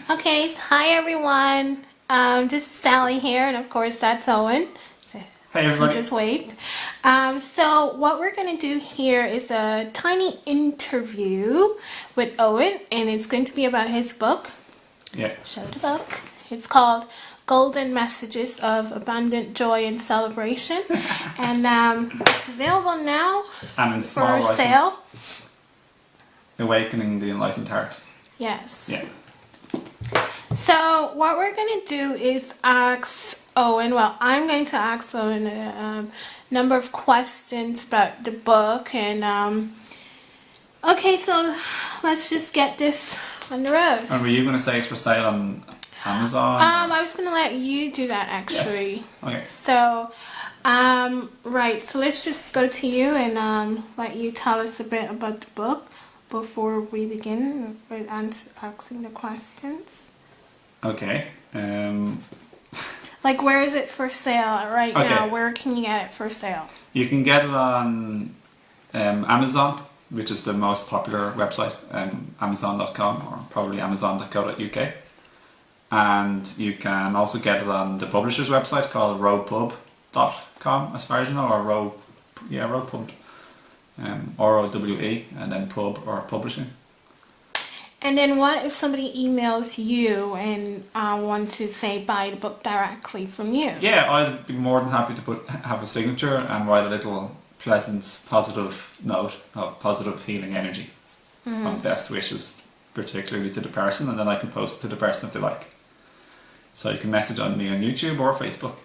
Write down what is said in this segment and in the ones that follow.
Okay, hi everyone. This is Sally here, and of course that's Owen. Hey He everybody. just waved. So what we're gonna do here is a tiny interview with Owen, and it's going to be about his book. Yeah. Show the book. It's called Golden Messages of Abundant Joy and Celebration, and it's available now And in small for writing, sale. Awakening the Enlightened Heart. Yes. Yeah. So what we're going to do is ask Owen, well, I'm going to ask Owen a number of questions about the book, and okay, so let's just get this on the road. And were you going to say it's for sale on Amazon? I was going to let you do that actually. Yes. Okay. So, right, so let's just go to you and let you tell us a bit about the book before we begin with asking the questions. Okay. Like, where is it for sale right Okay. now? Where can you get it for sale? You can get it on Amazon, which is the most popular website, Amazon.com or probably Amazon.co.uk. And you can also get it on the publisher's website called rowpub.com, as far as you know, or rowpub. ROWE and then pub or publishing. And then what if somebody emails you and wants to say buy the book directly from you? Yeah, I'd be more than happy to have a signature and write a little pleasant, positive note of positive healing energy. Of best wishes, particularly to the person, and then I can post it to the person if they like. So you can message on me on YouTube or Facebook.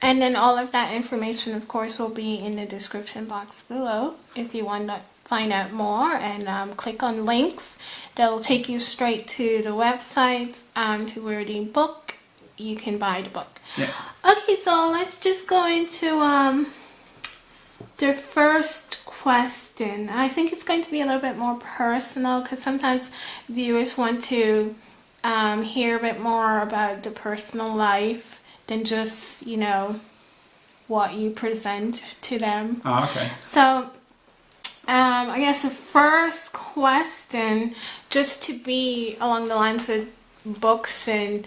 And then all of that information, of course, will be in the description box below if you want to find out more, and click on links that'll take you straight to the website, to where the book, you can buy the book. Yeah. Okay, so let's just go into the first question. I think it's going to be a little bit more personal because sometimes viewers want to hear a bit more about the personal life than just, what you present to them. Oh, okay. So, I guess the first question, just to be along the lines with books and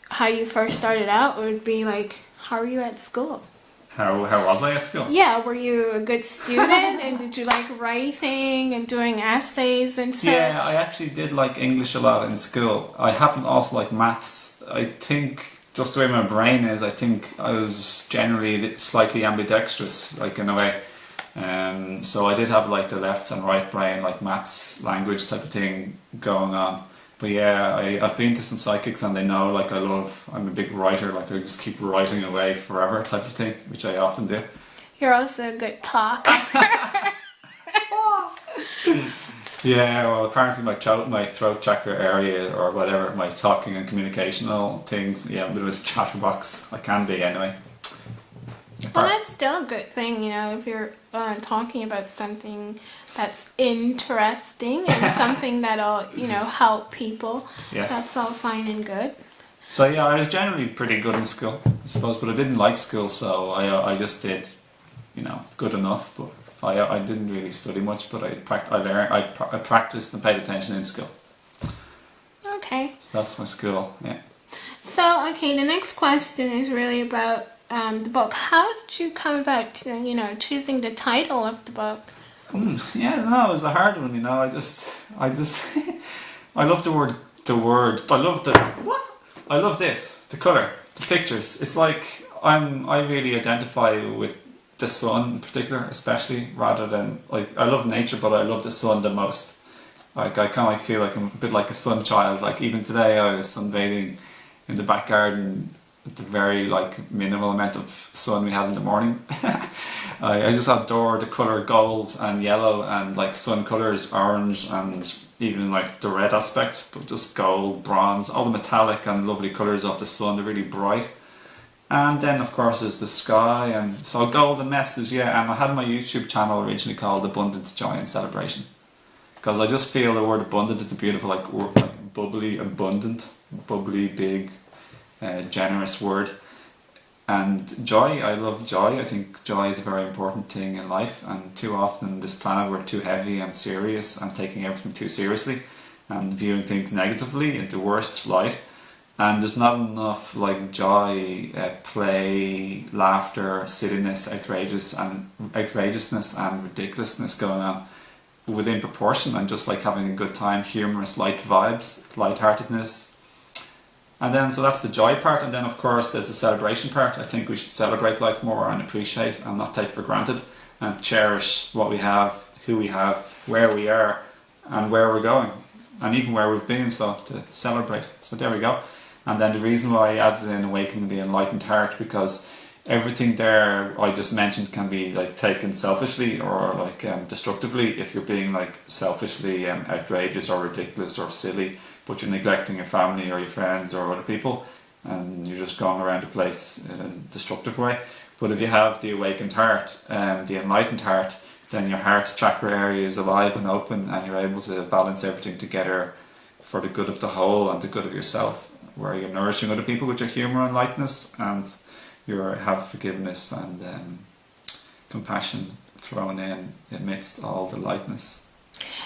how you first started out, would be like, how were you at school? How was I at school? Yeah, were you a good student and did you like writing and doing essays and such? Yeah, I actually did like English a lot in school. I happen to also like maths. I think, just the way my brain is, I think I was generally slightly ambidextrous, like in a way. So I did have like the left and right brain, like maths, language type of thing going on. But yeah, I've been to some psychics and they know like I'm a big writer, like I just keep writing away forever type of thing, which I often do. You're also a good talker. Yeah, well apparently my throat chakra area or whatever, my talking and communicational things, yeah, I'm a bit of a chatterbox. I can be anyway. Well, that's still a good thing, if you're talking about something that's interesting and something that'll, help people. Yes. That's all fine and good. So yeah, I was generally pretty good in school, I suppose, but I didn't like school, so I just did, good enough. But I didn't really study much, but I practiced and paid attention in school. Okay. So that's my school. Yeah. So okay, the next question is really about the book. How did you come about, choosing the title of the book? Yeah, no, it was a hard one. I just, I love the word. I love this, the colour, the pictures. It's like I really identify with the sun in particular, especially, rather than, like, I love nature, but I love the sun the most. Like, I kind of feel like I'm a bit like a sun child. Like, even today I was sunbathing in the back garden with the very, like, minimal amount of sun we had in the morning. I just adore the colour gold and yellow and, like, sun colours, orange and even, like, the red aspect, but just gold, bronze, all the metallic and lovely colours of the sun. They're really bright. And then, of course, there's the sky, and so golden message, yeah. And I had my YouTube channel originally called Abundant Joy and Celebration, because I just feel the word abundant is a beautiful, like bubbly, abundant, bubbly, big, generous word. And joy, I love joy. I think joy is a very important thing in life, and too often this planet we're too heavy and serious and taking everything too seriously. and viewing things negatively in the worst light. And there's not enough like joy, play, laughter, silliness, outrageousness and ridiculousness going on within proportion, and just like having a good time, humorous, light vibes, lightheartedness. And then, so that's the joy part, and then of course there's the celebration part. I think we should celebrate life more and appreciate and not take for granted, and cherish what we have, who we have, where we are, and where we're going, and even where we've been, so to celebrate. So there we go. And then the reason why I added in Awakening the Enlightened Heart, because everything there I just mentioned can be like taken selfishly or like destructively, if you're being like selfishly outrageous or ridiculous or silly, but you're neglecting your family or your friends or other people, and you're just going around the place in a destructive way. But if you have the awakened heart, the enlightened heart, then your heart chakra area is alive and open, and you're able to balance everything together for the good of the whole and the good of yourself, where you're nourishing other people with your humour and lightness, and you have forgiveness and compassion thrown in amidst all the lightness.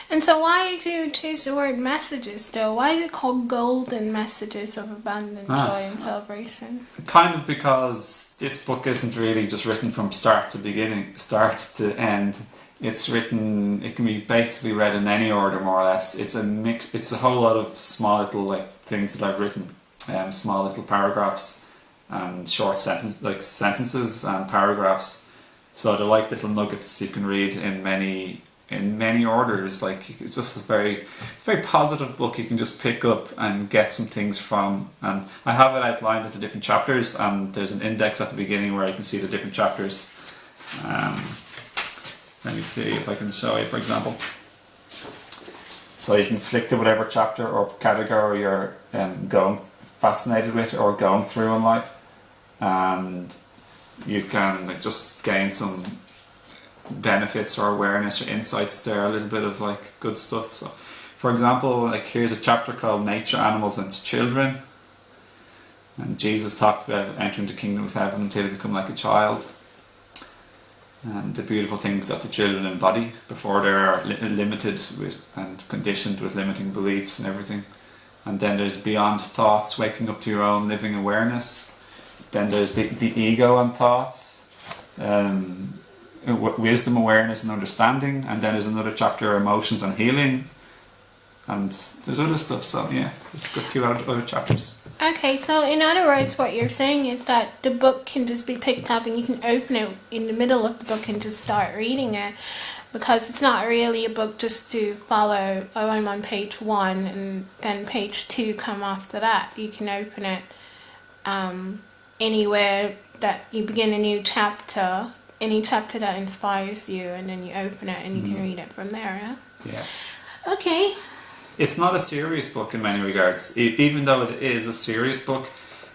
And so why did you choose the word messages though? Why is it called golden messages of abandon, joy and celebration? Kind of because this book isn't really just written from start to end. It's written, it can be basically read in any order more or less. It's a mix, it's a whole lot of small little like things that I've written, small little paragraphs and short sentences and paragraphs. So they're like little nuggets you can read in many orders. Like, it's just a very positive book you can just pick up and get some things from. And I have it outlined into different chapters, and there's an index at the beginning where you can see the different chapters. Let me see if I can show you, for example. So you can flick to whatever chapter or category you're going fascinated with or going through in life, and you can like just gain some benefits or awareness or insights there, a little bit of like good stuff. So for example, like here's a chapter called Nature, Animals and Children, and Jesus talked about entering the kingdom of heaven until you become like a child, and the beautiful things that the children embody before they're limited with and conditioned with limiting beliefs and everything. And then there's beyond thoughts, waking up to your own living awareness. Then there's the ego and thoughts, wisdom, awareness and understanding. And then there's another chapter, emotions and healing. And there's other stuff, so yeah, there's a few other chapters. Okay, so in other words, what you're saying is that the book can just be picked up and you can open it in the middle of the book and just start reading it, because it's not really a book just to follow, oh, I'm on page 1 and then page 2 come after that. You can open it anywhere that you begin a new chapter, any chapter that inspires you, and then you open it and you can read it from there, yeah? Yeah. Okay. It's not a serious book in many regards. Even though it is a serious book,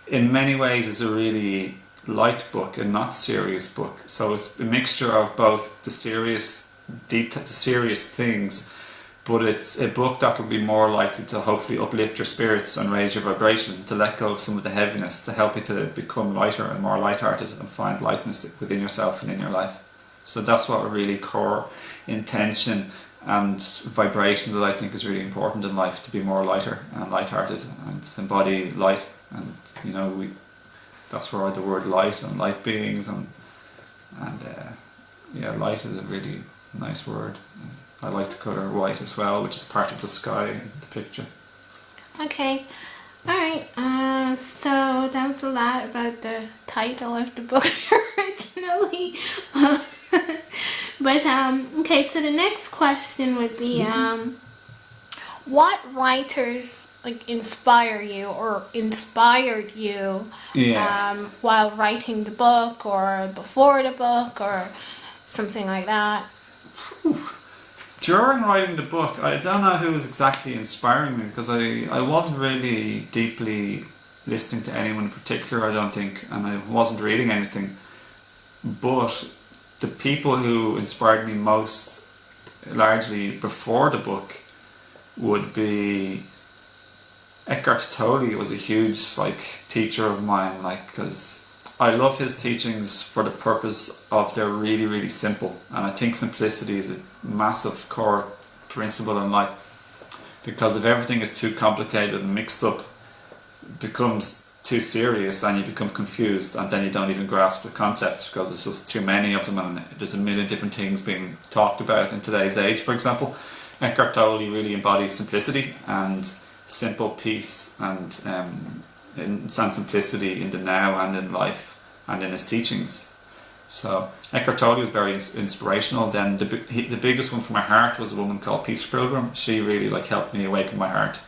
in many ways it's a really light book and not serious book. So it's a mixture of both the serious things, but it's a book that will be more likely to hopefully uplift your spirits and raise your vibration, to let go of some of the heaviness, to help you to become lighter and more lighthearted and find lightness within yourself and in your life. So that's what a really core intention and vibration that I think is really important in life, to be more lighter and lighthearted and to embody light. And you know, that's where the word light and light beings and yeah, light is a really nice word. I like the colour white as well, which is part of the sky in the picture. Okay, alright, so that was a lot about the title of the book originally. But, okay, so the next question would be, what writers, like, inspire you or inspired you while writing the book or before the book or something like that? During writing the book, I don't know who was exactly inspiring me, because I wasn't really deeply listening to anyone in particular, I don't think, and I wasn't reading anything. But the people who inspired me most, largely before the book, would be Eckhart Tolle. Was a huge teacher of mine, because I love his teachings for the purpose of they're really, really simple, and I think simplicity is a massive core principle in life. because if everything is too complicated and mixed up, it becomes too serious and you become confused, and then you don't even grasp the concepts because there's just too many of them and there's a million different things being talked about in today's age. For example, Eckhart Tolle really embodies simplicity and simple peace and simplicity in the now and in life and in his teachings. So Eckhart Tolle was very inspirational. Then the biggest one for my heart was a woman called Peace Pilgrim. She really helped me awaken my heart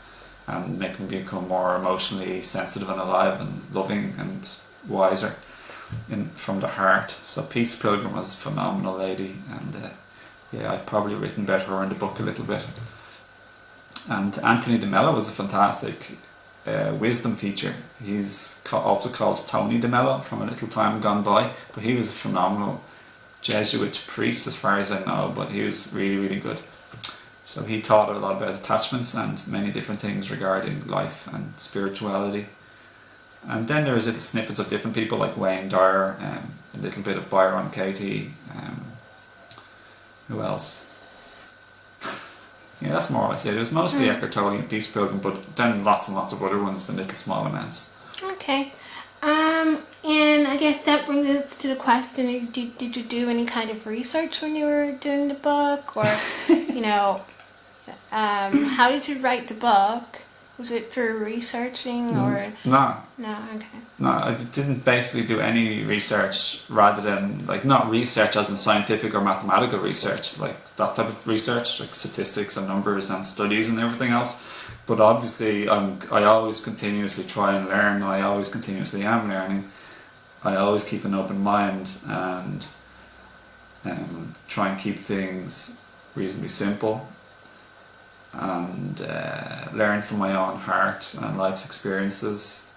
and make me become more emotionally sensitive and alive and loving and wiser from the heart. So Peace Pilgrim was a phenomenal lady, and I've probably written about her in the book a little bit. And Anthony de Mello was a fantastic wisdom teacher. He's also called Tony de Mello from A Little Time Gone By, but he was a phenomenal Jesuit priest as far as I know, but he was really, really good. So he taught a lot about attachments and many different things regarding life and spirituality. And then there was little snippets of different people like Wayne Dyer, a little bit of Byron Katie, who else? Yeah, that's more or less it. It was mostly Eckhart Tolle and Peace Pilgrim, but then lots and lots of other ones in little small amounts. Okay. And I guess that brings us to the question, did you do any kind of research when you were doing the book? Or, how did you write the book? Was it through researching or? No. No, okay. No, I didn't basically do any research rather than, not research as in scientific or mathematical research, that type of research, like statistics and numbers and studies and everything else. But obviously I always continuously try and learn. I always continuously am learning. I always keep an open mind and try and keep things reasonably simple and learn from my own heart and life's experiences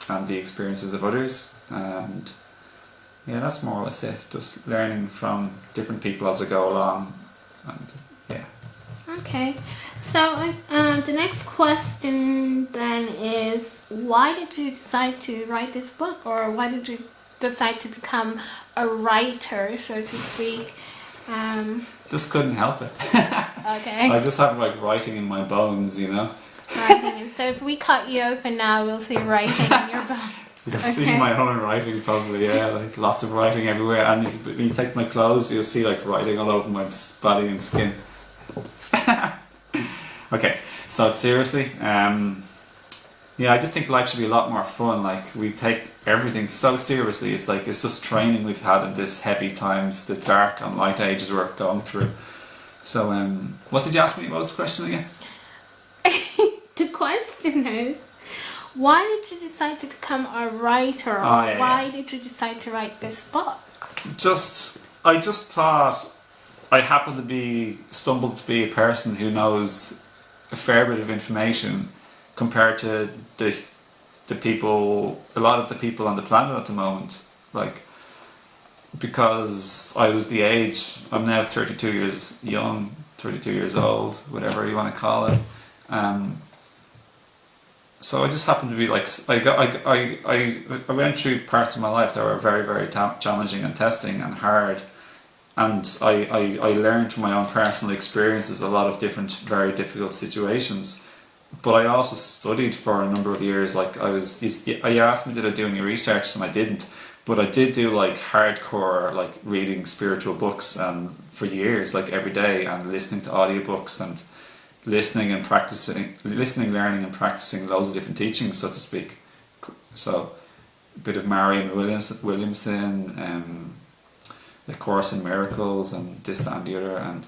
and the experiences of others. And that's more or less it, just learning from different people as I go along. And okay, so the next question then is, why did you decide to write this book, or why did you decide to become a writer, so to speak? Just couldn't help it. Okay. I just have writing in my bones, Writing. So if we cut you open now, we'll see writing in your bones. You'll see my own writing probably, lots of writing everywhere. And when you take my clothes, you'll see writing all over my body and skin. Okay, so seriously, I just think life should be a lot more fun. We take everything so seriously. It's just training we've had in this heavy times, the dark and light ages we're going through. So, what did you ask me? What was the question again? The question is, why did you decide to become a writer? Or why did you decide to write this book? I just thought I happened to stumbled to be a person who knows a fair bit of information compared to the people, a lot of the people on the planet at the moment. Because I was the age, I'm now 32 years young, 32 years old, whatever you want to call it. So I just happened to be I went through parts of my life that were very, very challenging and testing and hard. And I learned from my own personal experiences a lot of different, very difficult situations. But I also studied for a number of years. You asked me did I do any research, and I didn't. But I did do hardcore reading spiritual books for years, every day, and listening to audiobooks and listening, learning and practicing loads of different teachings, so to speak. So a bit of Marianne Williamson, the Course in Miracles, and this, that and the other, and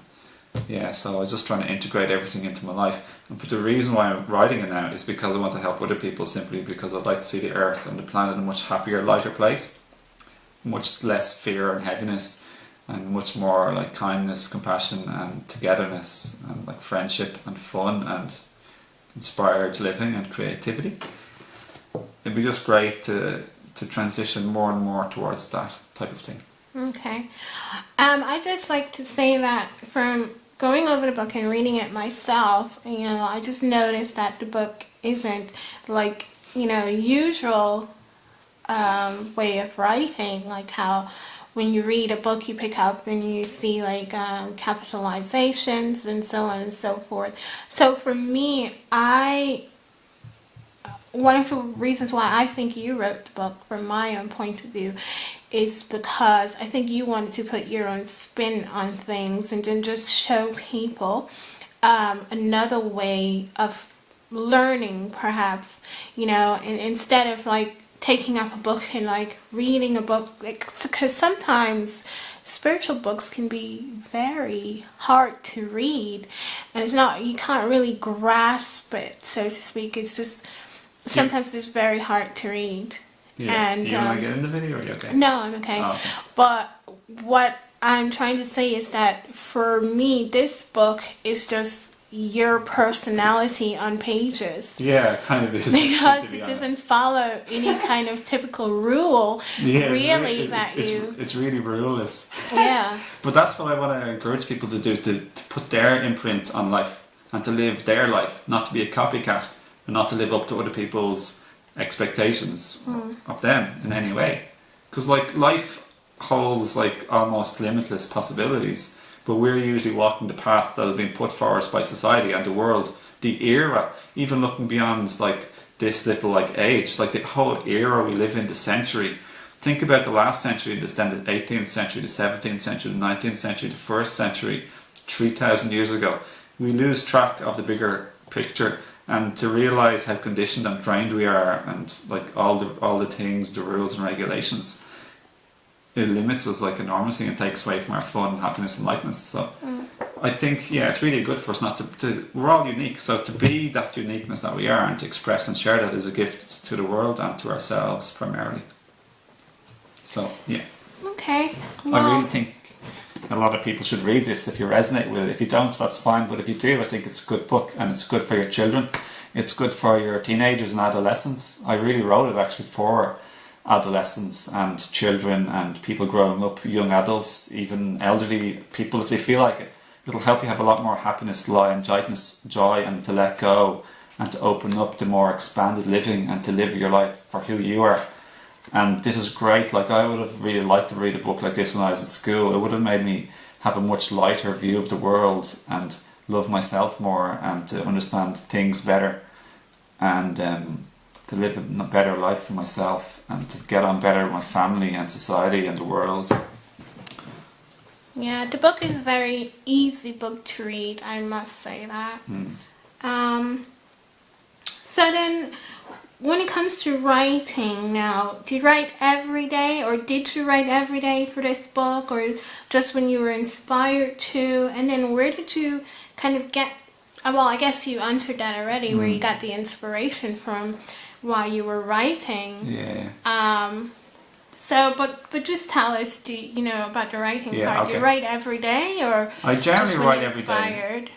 so I was just trying to integrate everything into my life. But the reason why I'm writing it now is because I want to help other people, simply because I'd like to see the earth and the planet a much happier, lighter place, much less fear and heaviness, and much more kindness, compassion and togetherness, and friendship and fun and inspired living and creativity. It'd be just great to transition more and more towards that type of thing. Okay. I'd just like to say that from going over the book and reading it myself, I just noticed that the book isn't usual way of writing, how when you read a book, you pick up and you see like capitalizations and so on and so forth. So for me, one of the reasons why I think you wrote the book from my own point of view is because I think you wanted to put your own spin on things and then just show people another way of learning, perhaps, and instead of like taking up a book and like reading a book, because sometimes spiritual books can be very hard to read, and you can't really grasp it, so to speak. It's just sometimes it's very hard to read. Yeah. And do you want to get in the video, or are you okay? no, I'm okay. Oh, okay. But what I'm trying to say is that for me, this book is just your personality on pages. Yeah, kind of is. Because it doesn't follow any kind of typical rule, Yeah, really, it's really ruleless. Yeah. But that's what I want to encourage people to do, to put their imprint on life and to live their life, not to be a copycat and not to live up to other people's expectations of them in any way. Because like life holds like almost limitless possibilities, but we're usually walking the path that has been put for us by society and the world, the era, even looking beyond like this little like age, like the whole era we live in, the century. Think about the last century, the 18th century, the 17th century, the 19th century, the first century, 3,000 years ago. We lose track of the bigger picture, and to realise how conditioned and trained we are, and like all the things, the rules and regulations, it limits us like enormously and takes away from our fun, happiness and lightness. So I think, yeah, it's really good for us not to we're all unique, so to be that uniqueness that we are and to express and share that is a gift to the world and to ourselves primarily. So yeah. Okay. Well, I really think a lot of people should read this if you resonate with it. If you don't, that's fine, but if you do, I think it's a good book, and it's good for your children. It's good for your teenagers and adolescents. I really wrote it actually for adolescents and children and people growing up, young adults, even elderly people, if they feel like it. It'll help you have a lot more happiness, joy, and to let go and to open up to more expanded living and to live your life for who you are. And this is great. Like, I would have really liked to read a book like this when I was in school. It would have made me have a much lighter view of the world and love myself more and to understand things better and to live a better life for myself and to get on better with my family and society and the world. Yeah, the book is a very easy book to read, I must say that. So then, when it comes to writing now, do you write every day, or did you write every day for this book, or just when you were inspired to? And then where did you kind of get, well, I guess you answered that already, where you got the inspiration from while you were writing. Yeah. So, but just tell us, about the writing part. Okay. Do you write every day, or I generally just when write you're every day. inspired?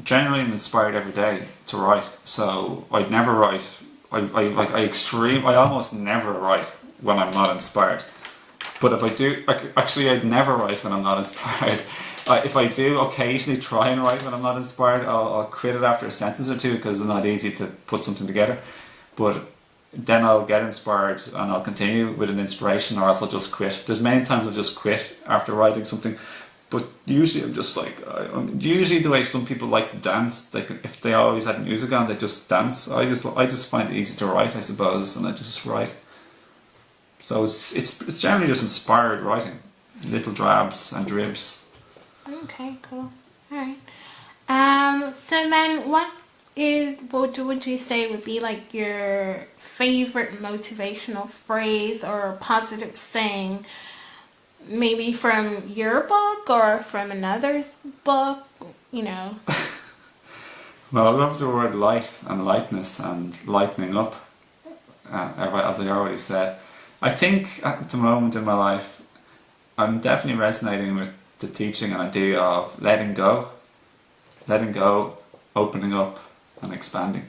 Generally, I'm inspired every day to write. So I'd never write. I almost never write when I'm not inspired. But if I do, actually, I'd never write when I'm not inspired. If I do occasionally try and write when I'm not inspired, I'll quit it after a sentence or two because it's not easy to put something together. But then I'll get inspired and I'll continue with an inspiration, or else I'll just quit. There's many times I've just quit after writing something. But usually I'm just like, usually the way some people like to dance, like if they always had music on, they just dance. I just find it easy to write, I suppose, and I just write. So it's generally just inspired writing, little drabs and dribs. Okay, cool. Alright. So then what would you say would be like your favorite motivational phrase or positive saying? Maybe from your book or from another's book, Well, I love the word light and lightness and lightening up, as I already said. I think at the moment in my life, I'm definitely resonating with the teaching and idea of letting go, opening up and expanding.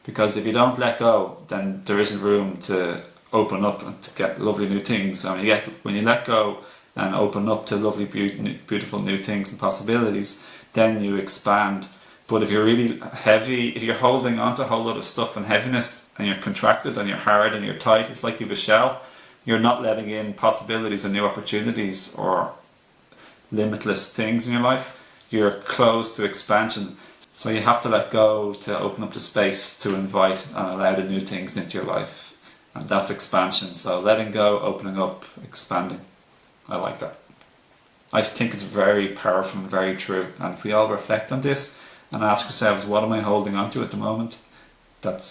Because if you don't let go, then there isn't room to open up and to get lovely new things. When you let go and open up to lovely, beautiful new things and possibilities, then you expand. But if you're really heavy, if you're holding on to a whole lot of stuff and heaviness, and you're contracted and you're hard and you're tight, it's like you have a shell. you're not letting in possibilities and new opportunities or limitless things in your life. You're closed to expansion. So you have to let go to open up the space to invite and allow the new things into your life. And that's expansion. So letting go, opening up, expanding. I like that. I think it's very powerful and very true. And if we all reflect on this and ask ourselves, what am I holding on to at the moment? That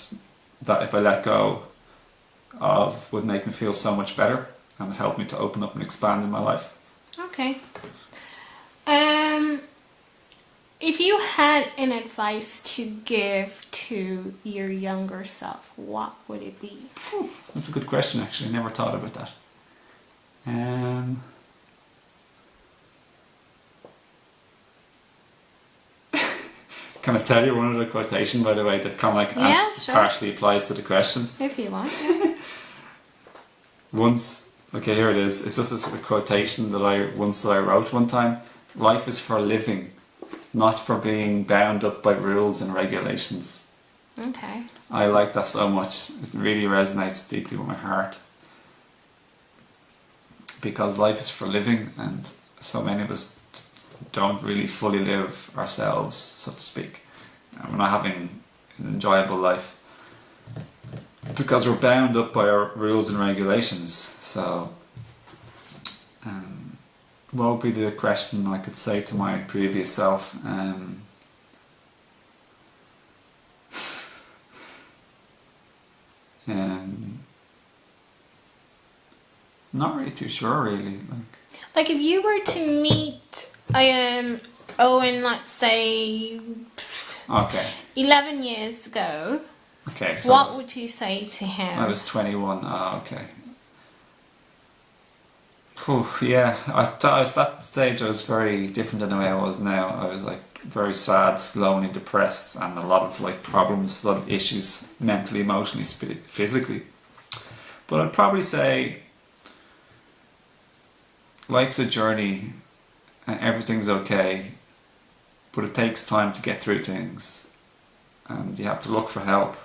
if I let go of would make me feel so much better and help me to open up and expand in my life. Okay. If you had an advice to give to your younger self, what would it be? That's a good question, actually. I never thought about that. Can I tell you one of the quotation, by the way, that kind of like Sure. partially applies to the question? If you want. Okay, here it is. It's just a sort of quotation that I wrote one time. Life is for living, not for being bound up by rules and regulations. Okay. I like that so much. It really resonates deeply with my heart. Because life is for living, and so many of us don't really fully live ourselves, so to speak. And we're not having an enjoyable life because we're bound up by our rules and regulations. So what would be the question I could say to my previous self? Not really too sure, really. Like if you were to meet Owen, let's say, Okay. 11 years ago, Okay. So what would you say to him? I was 21. Oh, okay. Yeah, at that stage I was very different than the way I was now. I was like very sad, lonely, depressed, and a lot of like problems, a lot of issues, mentally, emotionally, physically. But I'd probably say life's a journey and everything's okay, but it takes time to get through things, and you have to look for help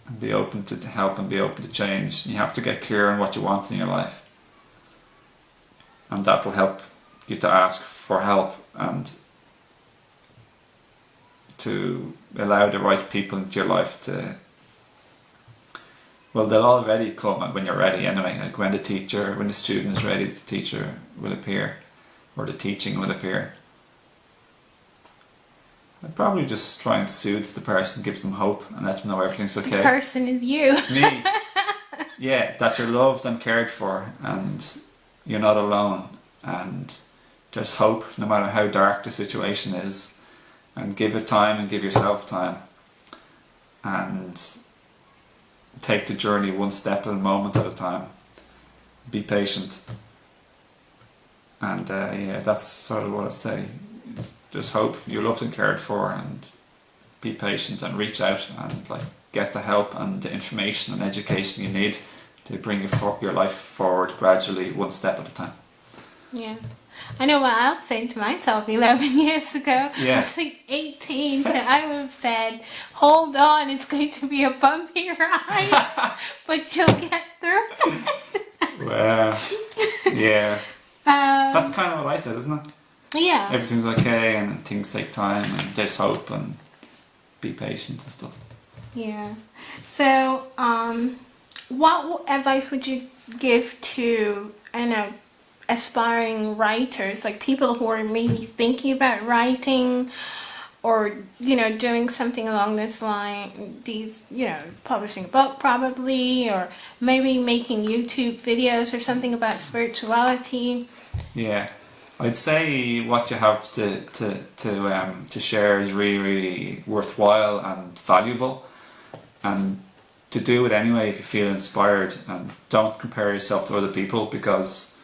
and be open to help and be open to change. You have to get clear on what you want in your life. And that will help you to ask for help and to allow the right people into your life to, well, they'll already come when you're ready anyway. Like when the student is ready, the teacher will appear, or the teaching will appear. I'd probably just try and soothe the person, give them hope and let them know everything's okay. The person is you. Me. Yeah, that you're loved and cared for and you're not alone, and there's hope no matter how dark the situation is, and give it time and give yourself time and take the journey one step at a moment at a time. Be patient, and yeah, that's sort of what I'd say. Just hope you're loved and cared for, and be patient and reach out and like get the help and the information and education you need to bring your life forward gradually, one step at a time. Yeah. I know what I was saying to myself 11 years ago. Yeah. I was like 18, so I would have said, hold on, it's going to be a bumpy ride, but you'll get through it. Well, yeah. That's kind of what I said, isn't it? Yeah. Everything's okay and things take time and there's hope and be patient and stuff. Yeah. So, what advice would you give to, aspiring writers, like people who are maybe thinking about writing or, doing something along this line, publishing a book probably, or maybe making YouTube videos or something about spirituality? Yeah. I'd say what you have to share is really, really worthwhile and valuable, and to do it anyway if you feel inspired, and don't compare yourself to other people, because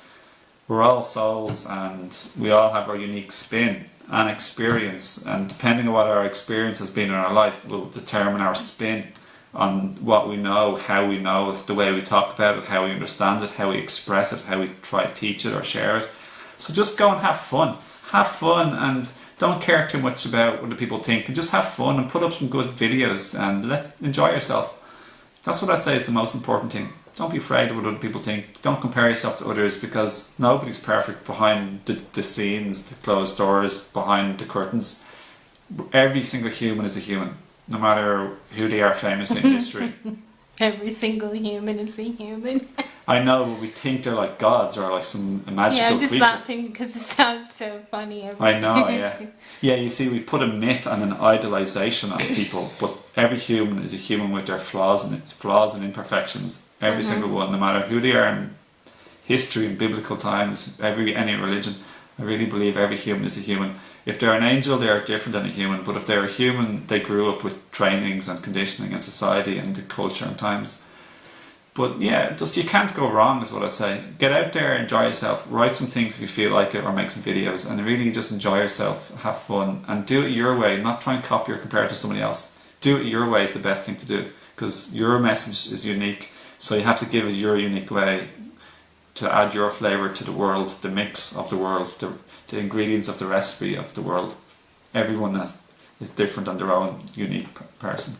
we're all souls and we all have our unique spin and experience, and depending on what our experience has been in our life will determine our spin on what we know, how we know it, the way we talk about it, how we understand it, how we express it, how we try to teach it or share it. So just go and have fun and don't care too much about what the people think, and just have fun and put up some good videos and enjoy yourself. That's what I'd say is the most important thing. don't be afraid of what other people think. Don't compare yourself to others, because nobody's perfect behind the scenes, the closed doors, behind the curtains. Every single human is a human, no matter who they are famous in history. Every single human is a human. I know, but we think they're like gods or like some magical Yeah, I'm just creature. laughing because it sounds so funny. I know, yeah. Yeah, you see, we put a myth and an idolization on people, but every human is a human with their flaws and imperfections. Every single one, no matter who they are in history, in biblical times, any religion. I really believe every human is a human. If they're an angel, they are different than a human, but if they're a human, they grew up with trainings and conditioning and society and the culture and times. But yeah, just you can't go wrong is what I'd say. Get out there, enjoy yourself, write some things if you feel like it, or make some videos, and really just enjoy yourself, have fun, and do it your way, not try and copy or compare it to somebody else. Do it your way is the best thing to do, because your message is unique, so you have to give it your unique way to add your flavour to the world, the mix of the world, the ingredients of the recipe of the world. Everyone is different on their own unique person.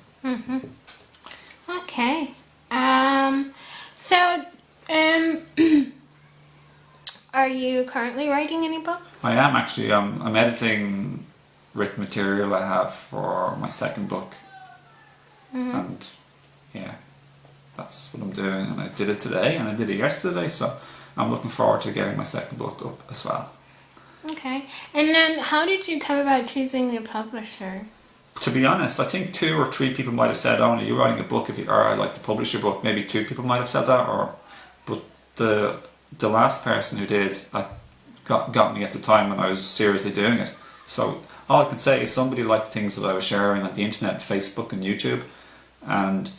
Okay. Are you currently writing any books? I am actually. I'm editing written material I have for my second book, and yeah, that's what I'm doing. And I did it today, and I did it yesterday. So I'm looking forward to getting my second book up as well. Okay. And then, how did you come about choosing a publisher? To be honest, I think 2 or 3 people might have said, "Oh, you're writing a book. Or I'd like to publish your book." Maybe 2 people might have said that, but the last person who did got me at the time when I was seriously doing it. So all I can say is somebody liked the things that I was sharing on the internet, Facebook and YouTube, and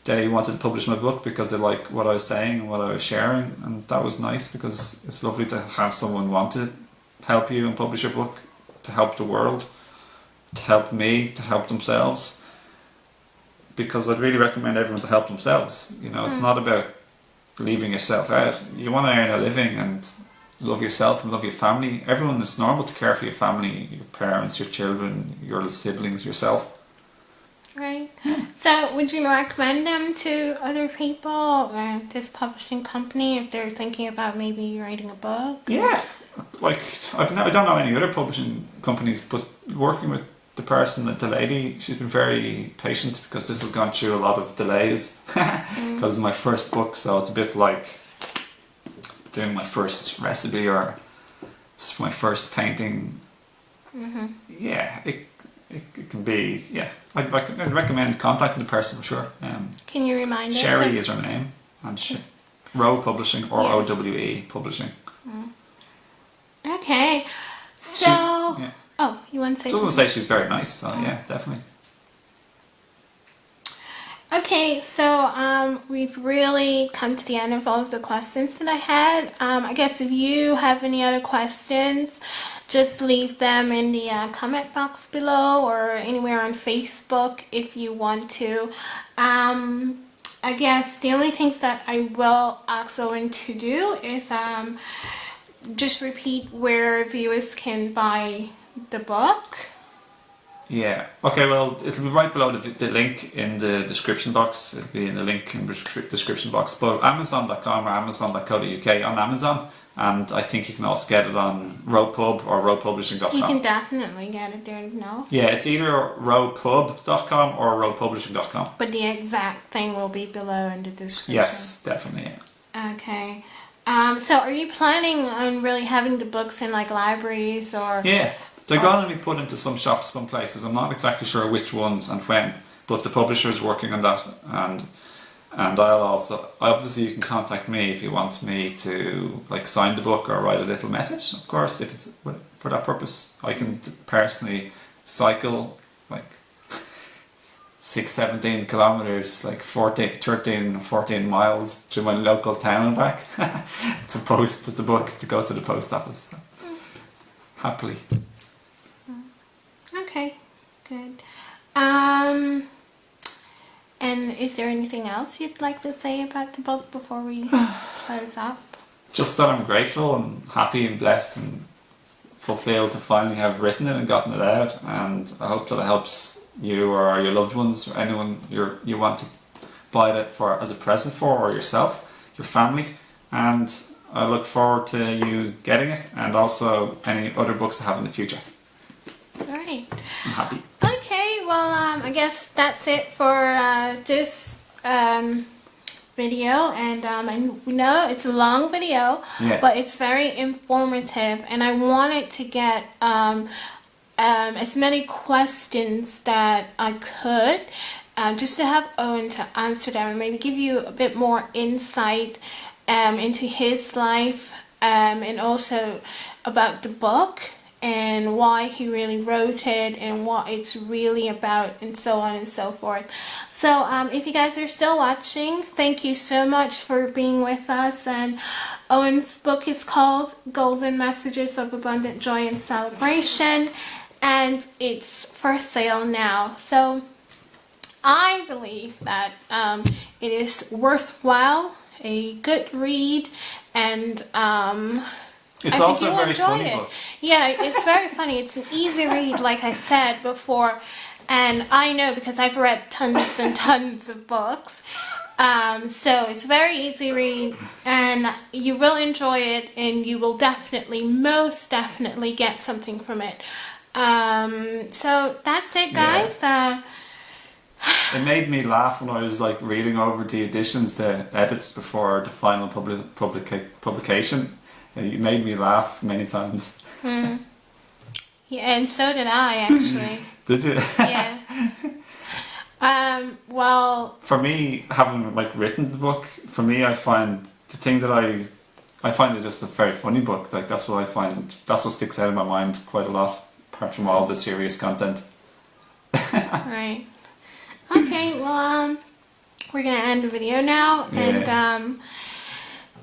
they wanted to publish my book because they liked what I was saying and what I was sharing, and that was nice, because it's lovely to have someone want to help you and publish your book, to help the world, to help me, to help themselves, because I'd really recommend everyone to help themselves. You know, it's not about leaving yourself out. You want to earn a living and love yourself and love your family. Everyone, is normal to care for your family, your parents, your children, your siblings, yourself. Right. So, would you recommend them to other people, or this publishing company, if they're thinking about maybe writing a book? Yeah, like I don't know any other publishing companies, but working with the person, the lady, she's been very patient, because this has gone through a lot of delays because it's my first book, so it's a bit like doing my first recipe or my first painting. Yeah, it can be, yeah. I'd recommend contacting the person for sure. Can you remind us? Sherry is her name, and Rowe Publishing, or OWE Publishing. Okay, so... yeah. Oh, you want to say I was going to something? say she's very nice, so yeah, definitely. Okay, so we've really come to the end of all of the questions that I had. I guess if you have any other questions, just leave them in the comment box below, or anywhere on Facebook if you want to. I guess the only things that I will ask Owen to do is just repeat where viewers can buy the book. Yeah. Okay, well, it'll be right below the link in the description box. It'll be in the link in the description box. But Amazon.com or Amazon.co.uk on Amazon. And I think you can also get it on RoPub or RoPublishing.com. You can definitely get it there, no? Yeah, it's either RoPub.com or RoPublishing.com. But the exact thing will be below in the description. Yes, definitely. Yeah. Okay. So are you planning on really having the books in like libraries or... Yeah, they're going to be put into some shops, some places. I'm not exactly sure which ones and when, but the publisher is working on that, and I'll also, obviously you can contact me if you want me to like sign the book or write a little message, of course, if it's for that purpose. I can personally cycle like 17 kilometers, like 13 miles to my local town and back to post the book, to go to the post office. Happily. Okay, good. And is there anything else you'd like to say about the book before we close up? Just that I'm grateful and happy and blessed and fulfilled to finally have written it and gotten it out, and I hope that it helps you or your loved ones or anyone you want to buy it for as a present for, or yourself. your family, and I look forward to you getting it, and also any other books I have in the future. Alright. I'm happy. Okay, well, I guess that's it for this video, and I know it's a long video, Yeah. but it's very informative, and I wanted to get as many questions that I could, just to have Owen to answer them and maybe give you a bit more insight into his life, and also about the book and why he really wrote it and what it's really about, and so on and so forth. So if you guys are still watching, thank you so much for being with us. And Owen's book is called Golden Messages of Abundant Joy and Celebration, and it's for sale now. So I believe that it is worthwhile, a good read, and It's I also think a you'll very enjoy funny it. book. Yeah, it's very funny. It's an easy read, like I said before, and I know because I've read tons and tons of books. So it's a very easy read, and you will enjoy it, and you will definitely, most definitely get something from it. So that's it, guys. It made me laugh when I was like reading over the editions, the edits before the final publication. It made me laugh many times. Yeah, and so did I, actually. Did you? Yeah. Well, For me, having like written the book, for me, I find the thing that I find it just a very funny book. Like that's what I find. That's what sticks out in my mind quite a lot, apart from all the serious content. right. Okay, well, we're gonna end the video now, and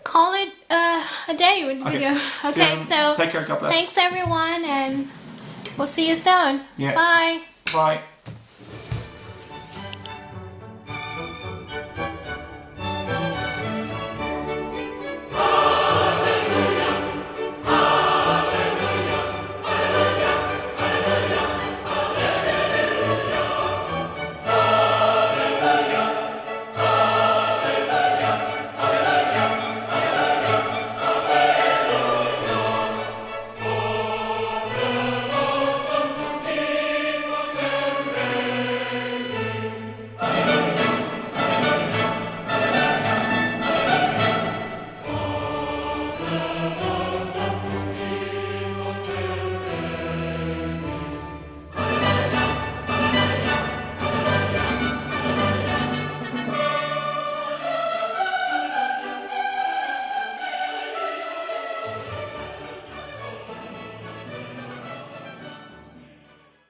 call it a day with the video. Okay, so take care. God bless. thanks everyone, and we'll see you soon. Yeah. Bye. Bye.